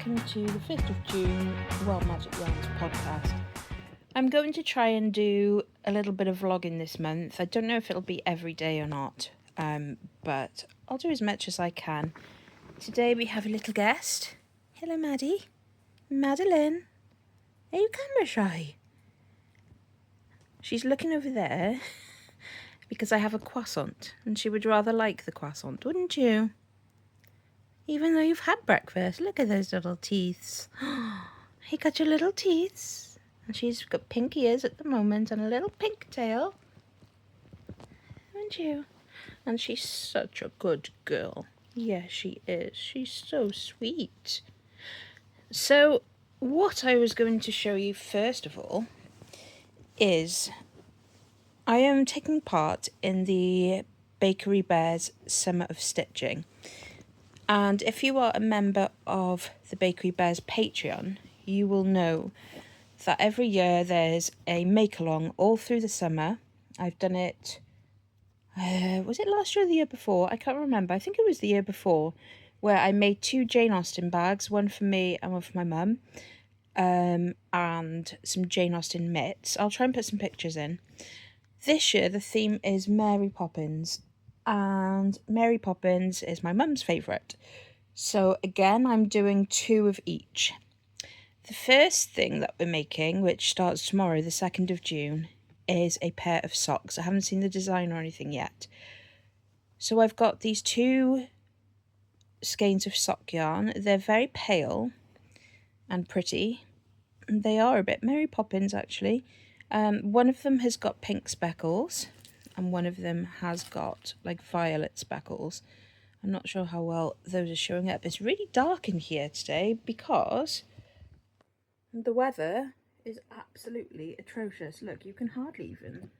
welcome to the 5th of June Wild Magic Yarns podcast. I'm going to try and do a little bit of vlogging this month. I don't know if it'll be every day or not, but I'll do as much as I can. Today we have a little guest. Hello, Maddie. Madeline. Are you camera shy? She's looking over there because I have a croissant and she would rather like the croissant, wouldn't you? Even though you've had breakfast, look at those little teeths. You got your little teeths. And she's got pink ears at the moment and a little pink tail. Haven't you? And she's such a good girl. Yes, she is. She's so sweet. So, what I was going to show you first of all is I am taking part in the Bakery Bears Summer of Stitching. And if you are a member of the Bakery Bears Patreon, you will know that every year there's a make-along all through the summer. I've done it, was it last year or the year before? I can't remember. I think it was the year before, where I made 2 Jane Austen bags, one for me and one for my mum, and some Jane Austen mitts. I'll try and put some pictures in. This year the theme is Mary Poppins. And Mary Poppins is my mum's favourite. So again, I'm doing 2 of each. The first thing that we're making, which starts tomorrow, the 2nd of June, is a pair of socks. I haven't seen the design or anything yet. So I've got these 2 skeins of sock yarn. They're very pale and pretty. They are a bit Mary Poppins, actually. One of them has got pink speckles. And one of them has got like violet speckles. I'm not sure how well those are showing up. It's really dark in here today because the weather is absolutely atrocious. Look, you can hardly even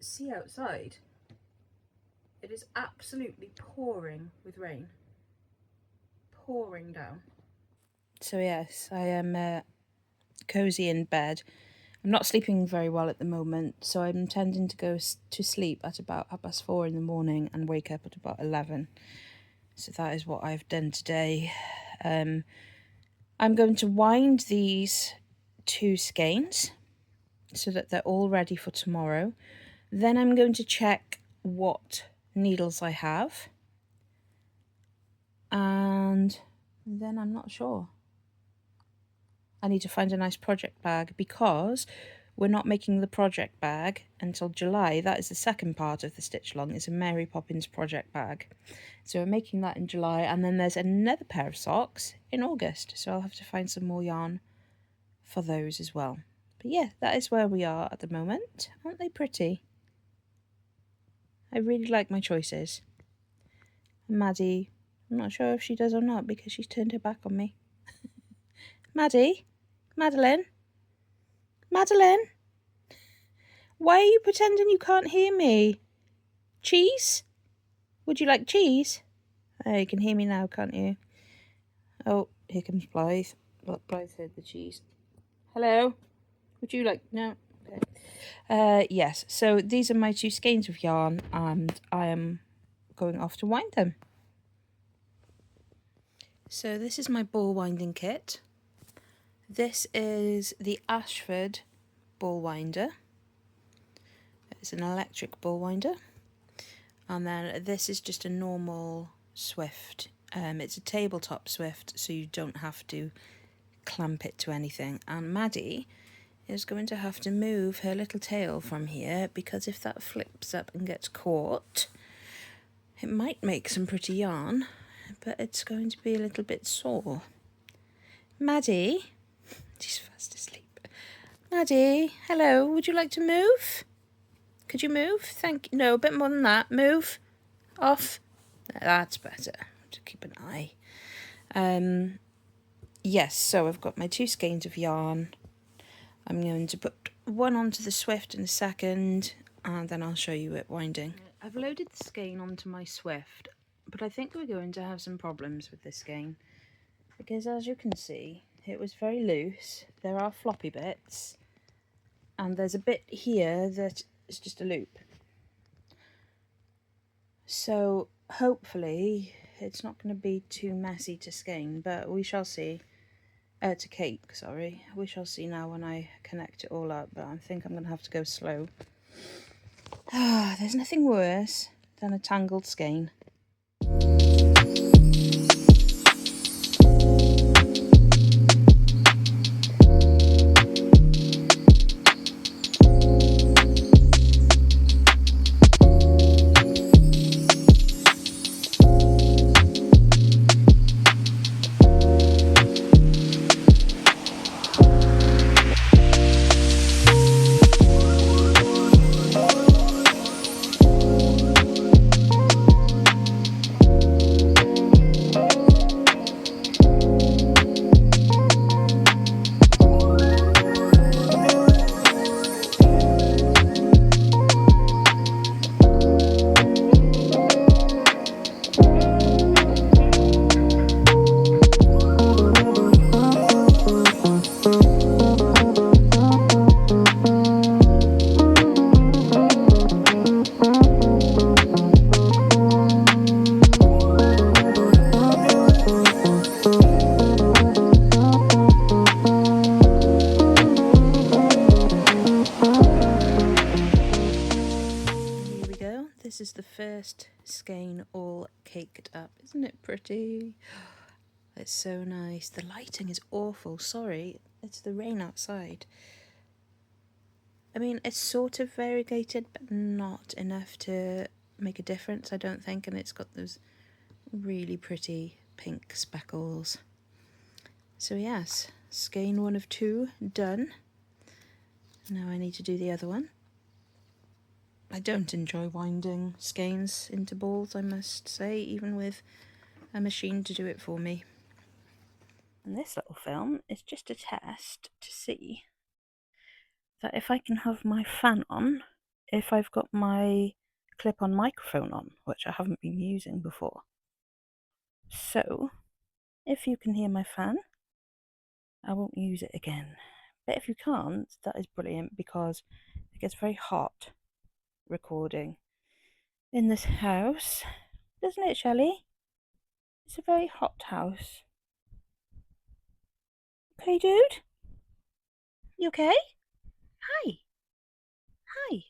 see outside. It is absolutely pouring with rain. Pouring down. So yes, I am cozy in bed. I'm not sleeping very well at the moment, so I'm intending to go to sleep at about 4:30 in the morning and wake up at about 11. So that is what I've done today. I'm going to wind these 2 skeins so that they're all ready for tomorrow. Then I'm going to check what needles I have. And then I'm not sure. I need to find a nice project bag because we're not making the project bag until July. That is the second part of the stitch along. It's a Mary Poppins project bag. So we're making that in July, and then there's another pair of socks in August. So I'll have to find some more yarn for those as well. But yeah, that is where we are at the moment. Aren't they pretty? I really like my choices. Maddie, I'm not sure if she does or not because she's turned her back on me. Maddie? Madeline? Madeline? Why are you pretending you can't hear me? Cheese? Would you like cheese? Oh, you can hear me now, can't you? Oh, here comes Blythe. Look, Blythe heard the cheese. Hello? Would you like... No? Okay. Yes, so these are my 2 skeins of yarn and I am going off to wind them. So this is my ball winding kit. This is the Ashford ball winder. It's an electric ball winder. And then this is just a normal Swift. It's a tabletop Swift, so you don't have to clamp it to anything. And Maddie is going to have to move her little tail from here because if that flips up and gets caught, it might make some pretty yarn, but it's going to be a little bit sore. Maddie, she's fast asleep. Maddie, hello, would you like to move? Could you move? Thank you. No, a bit more than that. Move. Off. That's better. To keep an eye. Yes, so I've got my 2 skeins of yarn. I'm going to put one onto the Swift in a second, and then I'll show you it winding. I've loaded the skein onto my Swift, but I think we're going to have some problems with this skein. Because as you can see, it was very loose. There are floppy bits. And there's a bit here that is just a loop. So hopefully it's not going to be too messy to skein, but we shall see. To cake, sorry. We shall see now when I connect it all up, but I think I'm going to have to go slow. There's nothing worse than a tangled skein. This is the first skein all caked up. Isn't it pretty? It's so nice. The lighting is awful. Sorry, it's the rain outside. I mean, it's sort of variegated, but not enough to make a difference, I don't think. And it's got those really pretty pink speckles. So yes, skein 1 of 2 done. Now I need to do the other one. I don't enjoy winding skeins into balls, I must say, even with a machine to do it for me. And this little film is just a test to see that if I can have my fan on, if I've got my clip-on microphone on, which I haven't been using before. So, if you can hear my fan, I won't use it again. But if you can't, that is brilliant because it gets very hot recording in this house, doesn't it, Shelley? It's a very hot house. Okay, dude? You okay? Hi. Hi.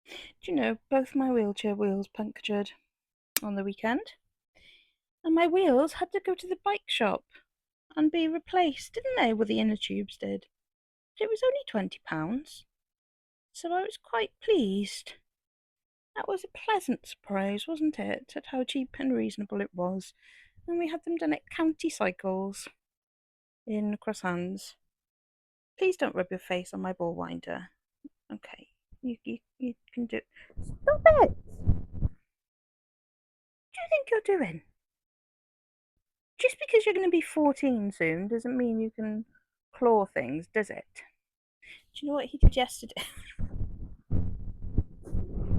Do you know, both my wheelchair wheels punctured on the weekend, and my wheels had to go to the bike shop and be replaced, didn't they? Well, the inner tubes did. But it was only £20, so I was quite pleased. That was a pleasant surprise, wasn't it, at how cheap and reasonable it was. And we had them done at County Cycles in Croissants. Please don't rub your face on my ball winder. Okay, you can do it. Stop it! What do you think you're doing? Just because you're going to be 14 soon doesn't mean you can claw things, does it? Do you know what he did yesterday?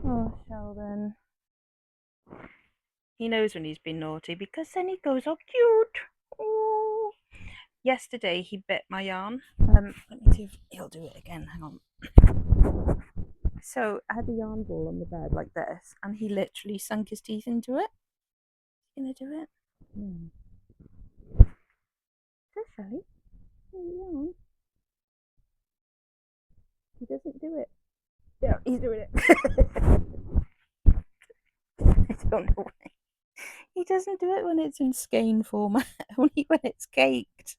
Oh, Sheldon. He knows when he's been naughty because then he goes all cute. Oh. Yesterday he bit my yarn. Let me see if he'll do it again. Hang on. So I had a yarn ball on the bed like this, and he literally sunk his teeth into it. Gonna do it? Go, Shelly. Yarn. He doesn't do it. Yeah, he's doing it. I don't know why. He doesn't do it when it's in skein format, only when it's caked.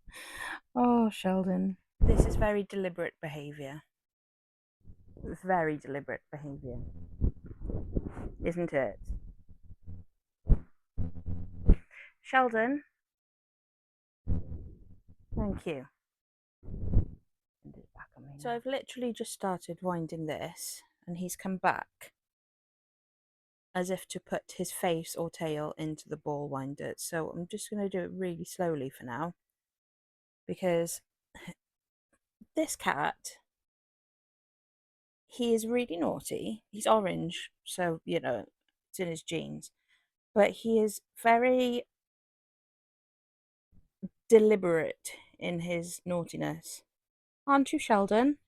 Oh, Sheldon. This is very deliberate behaviour. It's very deliberate behaviour. Isn't it? Sheldon? Thank you. So I've literally just started winding this, and he's come back as if to put his face or tail into the ball winder. So I'm just going to do it really slowly for now, because this cat, he is really naughty. He's orange, so, you know, it's in his genes. But he is very deliberate in his naughtiness. Aren't you, Sheldon?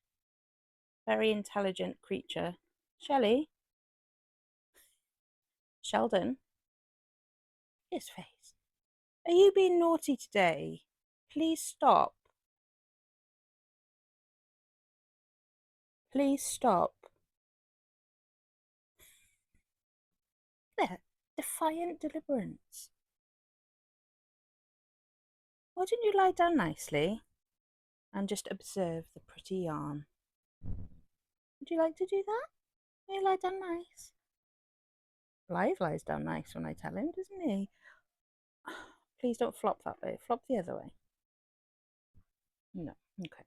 Very intelligent creature. Shelley? Sheldon? his face. Are you being naughty today? Please stop. Please stop. There, defiant deliberance. Why don't you lie down nicely and just observe the pretty yarn? Would you like to do that? You lie down nice. Live lies down nice when I tell him, doesn't he? Please don't flop that way. Flop the other way. No. Okay.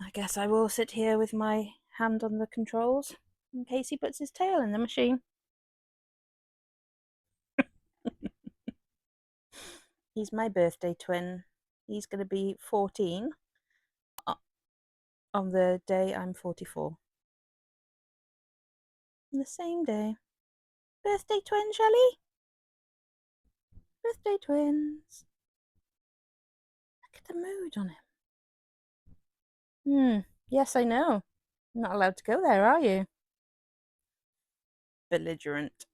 I guess I will sit here with my hand on the controls in case he puts his tail in the machine. He's my birthday twin. He's going to be 14 on the day I'm 44. On the same day. Birthday twin, Shelley? Birthday twins. Look at the mood on him. Yes, I know. You're not allowed to go there, are you? Belligerent.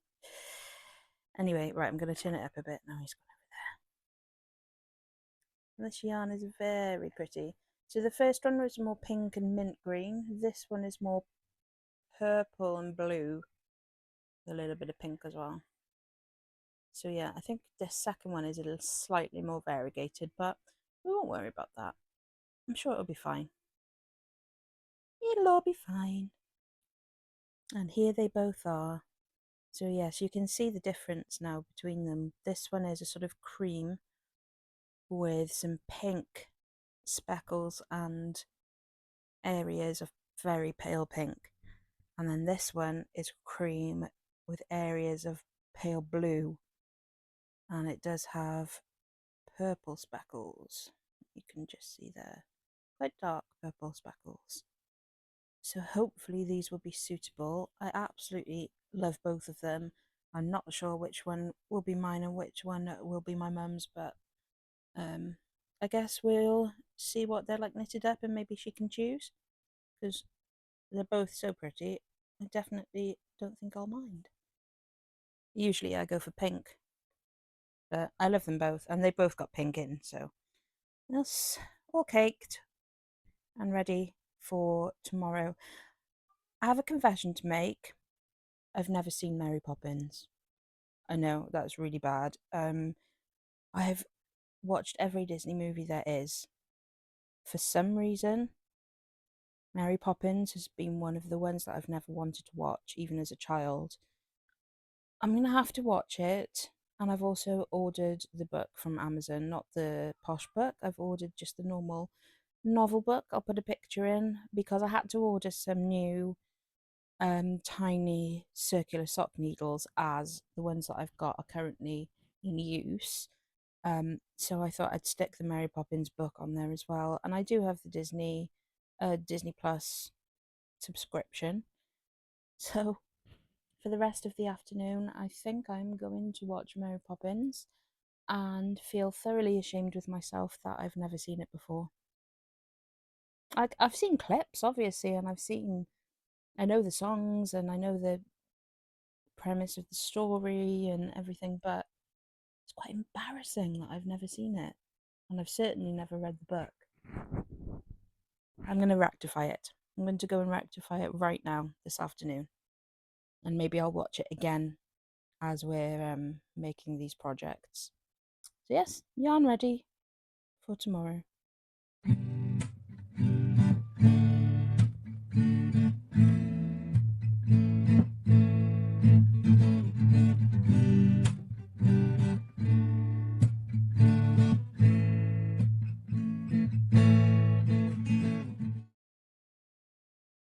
Anyway, right, I'm going to turn it up a bit now. He's gone over there. This yarn is very pretty. So the first one was more pink and mint green. This one is more purple and blue. A little bit of pink as well. So yeah, I think the second one is a little slightly more variegated, but we won't worry about that. I'm sure it'll be fine. It'll all be fine. And here they both are. So yes, you can see the difference now between them. This one is a sort of cream with some pink speckles and areas of very pale pink. And then this one is cream with areas of pale blue. And it does have purple speckles. You can just see there, quite dark purple speckles. So hopefully these will be suitable. I absolutely love both of them. I'm not sure which one will be mine and which one will be my mum's, but I guess we'll see what they're like knitted up and maybe she can choose, because they're both so pretty. I definitely don't think I'll mind. Usually I go for pink, but I love them both and they both got pink in, so that's all caked and ready for tomorrow. I have a confession to make. I've never seen Mary Poppins. I know that's really bad. I've watched every Disney movie there is. For some reason, Mary Poppins has been one of the ones that I've never wanted to watch, even as a child. I'm gonna have to watch it, and I've also ordered the book from Amazon, not the posh book. I've ordered just the normal novel book. I'll put a picture in because I had to order some new tiny circular sock needles, as the ones that I've got are currently in use. So I thought I'd stick the Mary Poppins book on there as well. And I do have the Disney Plus subscription. So for the rest of the afternoon, I think I'm going to watch Mary Poppins and feel thoroughly ashamed with myself that I've never seen it before. I've seen clips, obviously, and I know the songs and I know the premise of the story and everything, but it's quite embarrassing that I've never seen it. And I've certainly never read the book. I'm going to rectify it. I'm going to go and rectify it right now, this afternoon. And maybe I'll watch it again as we're making these projects. So yes, yarn ready for tomorrow.